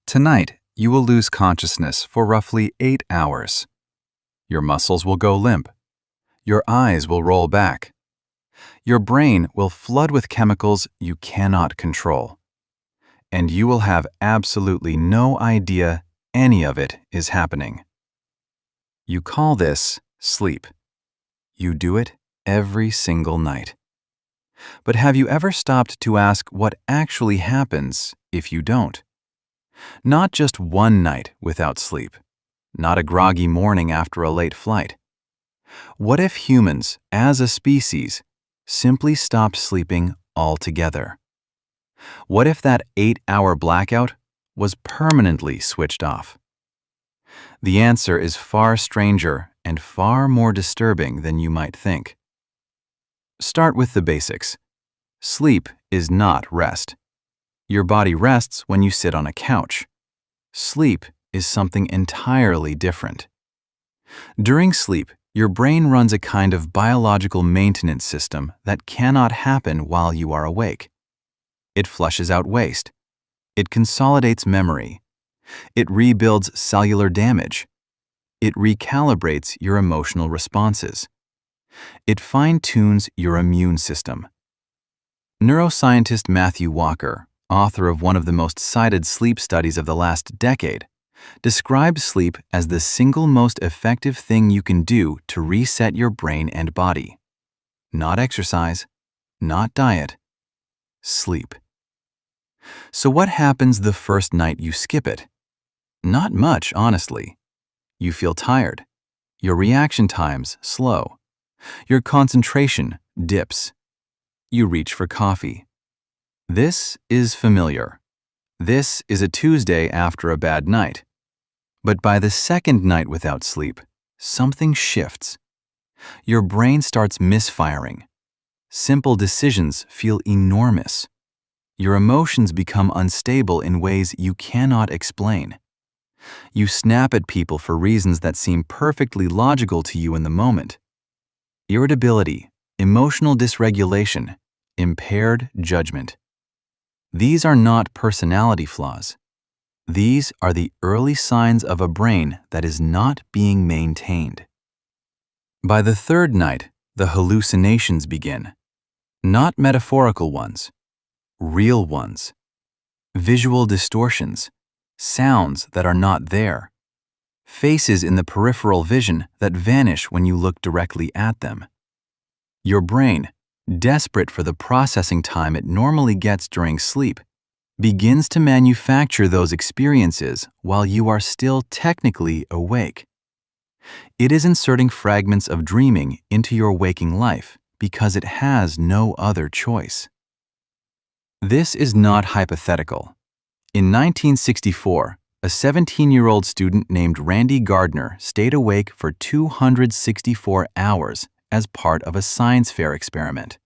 Tonight, you will lose consciousness for roughly 8 hours. Your muscles will go limp. Your eyes will roll back. Your brain will flood with chemicals you cannot control. And you will have absolutely no idea any of it is happening. You call this sleep. You do it every single night. But have you ever stopped to ask what actually happens if you don't? Not just one night without sleep, not a groggy morning after a late flight. What if humans, as a species, simply stopped sleeping altogether? What if that 8-hour blackout was permanently switched off? The answer is far stranger and far more disturbing than you might think. Start with the basics. Sleep is not rest. Your body rests when you sit on a couch. Sleep is something entirely different. During sleep, your brain runs a kind of biological maintenance system that cannot happen while you are awake. It flushes out waste. It consolidates memory. It rebuilds cellular damage. It recalibrates your emotional responses. It fine-tunes your immune system. Neuroscientist Matthew Walker, author of one of the most cited sleep studies of the last decade, describes sleep as the single most effective thing you can do to reset your brain and body. Not exercise, not diet, sleep. So what happens the first night you skip it? Not much, honestly. You feel tired. Your reaction times slow. Your concentration dips. You reach for coffee. This is familiar. This is a Tuesday after a bad night. But by the second night without sleep, something shifts. Your brain starts misfiring. Simple decisions feel enormous. Your emotions become unstable in ways you cannot explain. You snap at people for reasons that seem perfectly logical to you in the moment. Irritability, emotional dysregulation, impaired judgment. These are not personality flaws. These are the early signs of a brain that is not being maintained. By the third night, the hallucinations begin. Not metaphorical ones, real ones. Visual distortions, sounds that are not there, faces in the peripheral vision that vanish when you look directly at them. Your brain, desperate for the processing time it normally gets during sleep, begins to manufacture those experiences while you are still technically awake. It is inserting fragments of dreaming into your waking life because it has no other choice. This is not hypothetical. In 1964, a 17-year-old student named Randy Gardner stayed awake for 264 hours as part of a science fair experiment.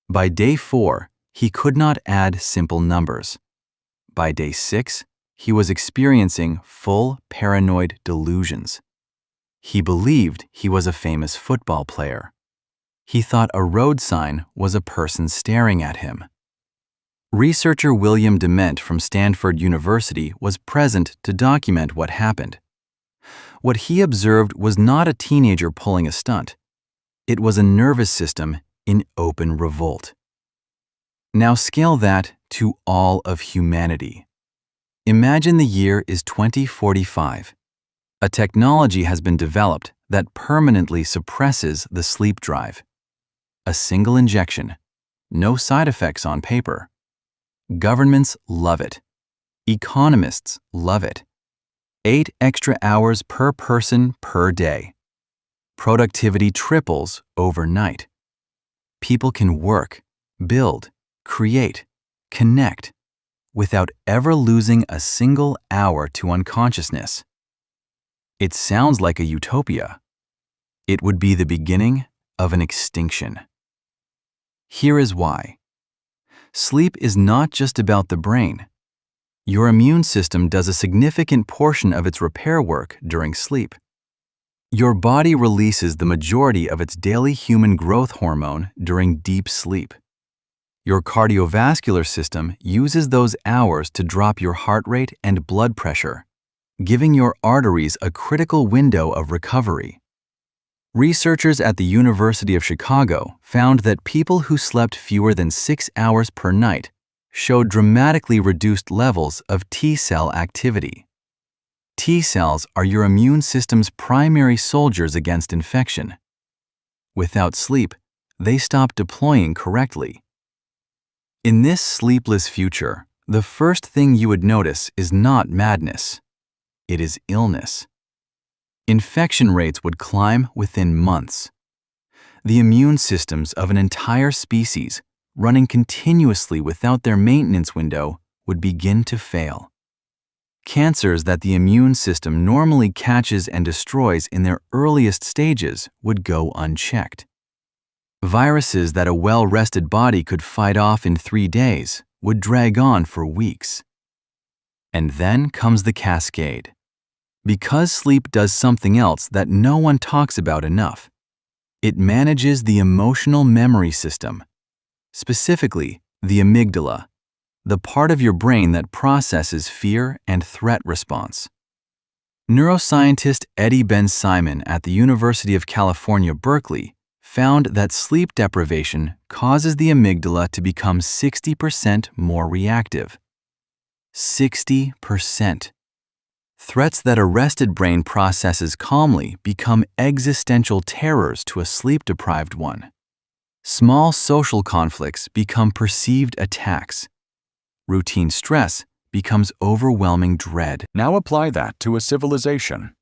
By day 4, he could not add simple numbers. By day 6, he was experiencing full paranoid delusions. He believed he was a famous football player. He thought a road sign was a person staring at him. Researcher William Dement from Stanford University was present to document what happened. What he observed was not a teenager pulling a stunt. It was a nervous system in open revolt. Now scale that to all of humanity. Imagine the year is 2045. A technology has been developed that permanently suppresses the sleep drive. A single injection, no side effects on paper. Governments love it. Economists love it. 8 extra hours per person per day. Productivity triples overnight. People can work, build, create, connect, without ever losing a single hour to unconsciousness. It sounds like a utopia. It would be the beginning of an extinction. Here is why. Sleep is not just about the brain. Your immune system does a significant portion of its repair work during sleep. Your body releases the majority of its daily human growth hormone during deep sleep. Your cardiovascular system uses those hours to drop your heart rate and blood pressure, giving your arteries a critical window of recovery. Researchers at the University of Chicago found that people who slept fewer than 6 hours per night showed dramatically reduced levels of T-cell activity. T-cells are your immune system's primary soldiers against infection. Without sleep, they stop deploying correctly. In this sleepless future, the first thing you would notice is not madness. It is illness. Infection rates would climb within months. The immune systems of an entire species, running continuously without their maintenance window, would begin to fail. Cancers that the immune system normally catches and destroys in their earliest stages would go unchecked. Viruses that a well-rested body could fight off in 3 days would drag on for weeks. And then comes the cascade. Because sleep does something else that no one talks about enough. It manages the emotional memory system, specifically the amygdala, the part of your brain that processes fear and threat response. Neuroscientist Eddie Ben-Simon at the University of California, Berkeley, found that sleep deprivation causes the amygdala to become 60% more reactive. 60%. Threats that a rested brain processes calmly become existential terrors to a sleep-deprived one. Small social conflicts become perceived attacks. Routine stress becomes overwhelming dread. Now apply that to a civilization.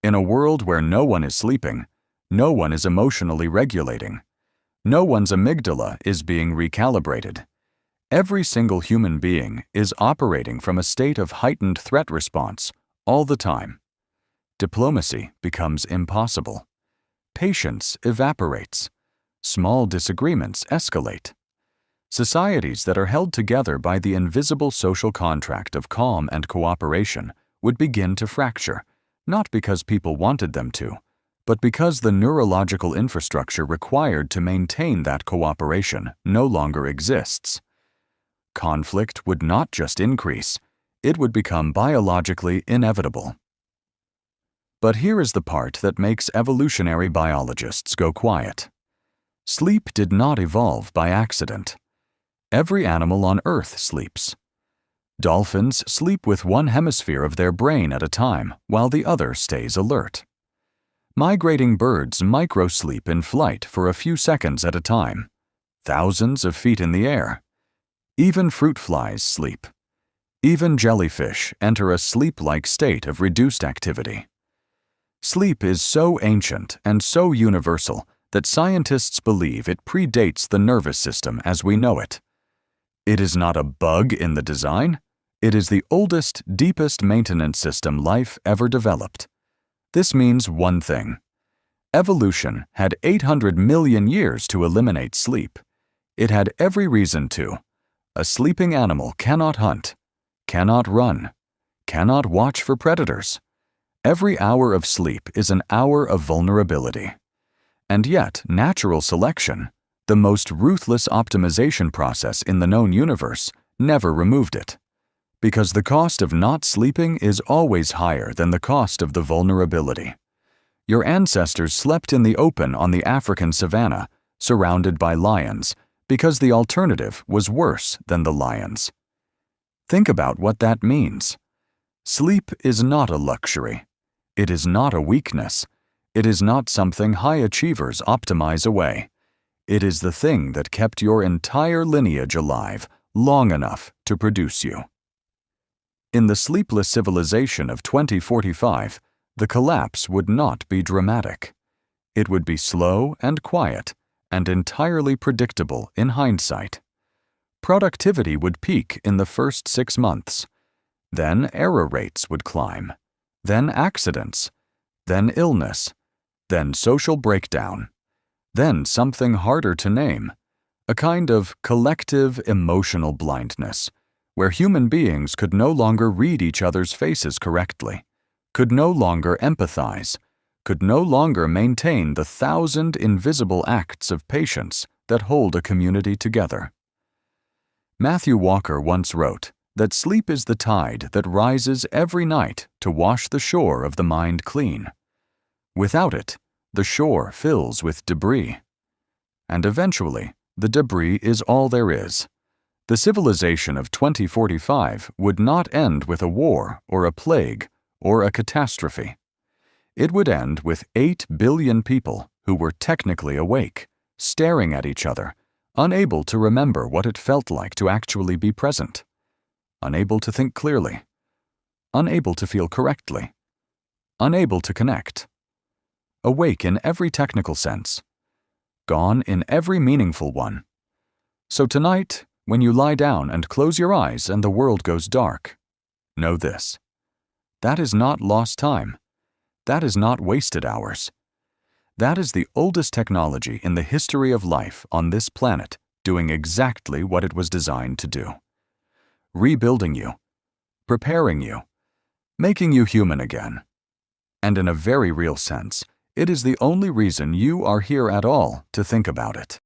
In a world where no one is sleeping, no one is emotionally regulating, no one's amygdala is being recalibrated. Every single human being is operating from a state of heightened threat response all the time. Diplomacy becomes impossible. Patience evaporates. Small disagreements escalate. Societies that are held together by the invisible social contract of calm and cooperation would begin to fracture, not because people wanted them to, but because the neurological infrastructure required to maintain that cooperation no longer exists. Conflict would not just increase, it would become biologically inevitable. But here is the part that makes evolutionary biologists go quiet. Sleep did not evolve by accident. Every animal on Earth sleeps. Dolphins sleep with one hemisphere of their brain at a time while the other stays alert. Migrating birds microsleep in flight for a few seconds at a time, thousands of feet in the air. Even fruit flies sleep. Even jellyfish enter a sleep-like state of reduced activity. Sleep is so ancient and so universal that scientists believe it predates the nervous system as we know it. It is not a bug in the design. It is the oldest, deepest maintenance system life ever developed. This means one thing. Evolution had 800 million years to eliminate sleep. It had every reason to. A sleeping animal cannot hunt, cannot run, cannot watch for predators. Every hour of sleep is an hour of vulnerability. And yet, natural selection, the most ruthless optimization process in the known universe, never removed it. Because the cost of not sleeping is always higher than the cost of the vulnerability. Your ancestors slept in the open on the African savanna, surrounded by lions, because the alternative was worse than the lions. Think about what that means. Sleep is not a luxury. It is not a weakness. It is not something high achievers optimize away. It is the thing that kept your entire lineage alive long enough to produce you. In the sleepless civilization of 2045, the collapse would not be dramatic. It would be slow and quiet and entirely predictable in hindsight. Productivity would peak in the first 6 months. Then error rates would climb. Then accidents. Then illness. Then social breakdown. Then something harder to name, a kind of collective emotional blindness, where human beings could no longer read each other's faces correctly, could no longer empathize, could no longer maintain the 1,000 invisible acts of patience that hold a community together. Matthew Walker once wrote that sleep is the tide that rises every night to wash the shore of the mind clean. Without it, the shore fills with debris. And eventually, the debris is all there is. The civilization of 2045 would not end with a war or a plague or a catastrophe. It would end with 8 billion people who were technically awake, staring at each other, unable to remember what it felt like to actually be present, unable to think clearly, unable to feel correctly, unable to connect, awake in every technical sense, gone in every meaningful one. So tonight, when you lie down and close your eyes and the world goes dark, know this: that is not lost time. That is not wasted hours. That is the oldest technology in the history of life on this planet doing exactly what it was designed to do. Rebuilding you, preparing you, making you human again. And in a very real sense, it is the only reason you are here at all to think about it.